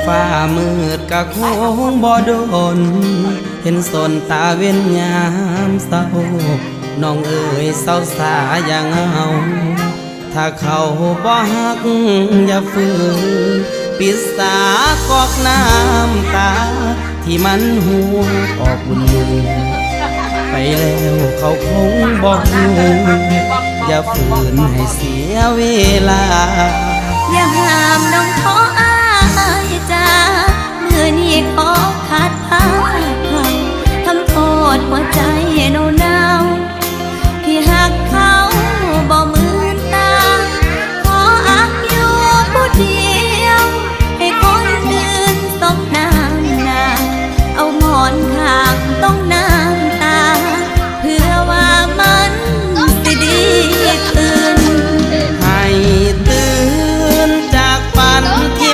ฟ้ามืดกะคงบ่โดนเห็นสนตาเว้นยามเศร้าน้องเอ๋ยเศร้าสาอย่างเอาถ้าเขาบ่ฮักอย่าฝืนปิดสากอกน้ำตาที่มันหัวออกบุญมือไปแล้วเขาคงบอกอย่าฝืนให้เสียเวลาอย่าห้ามน้องท้อ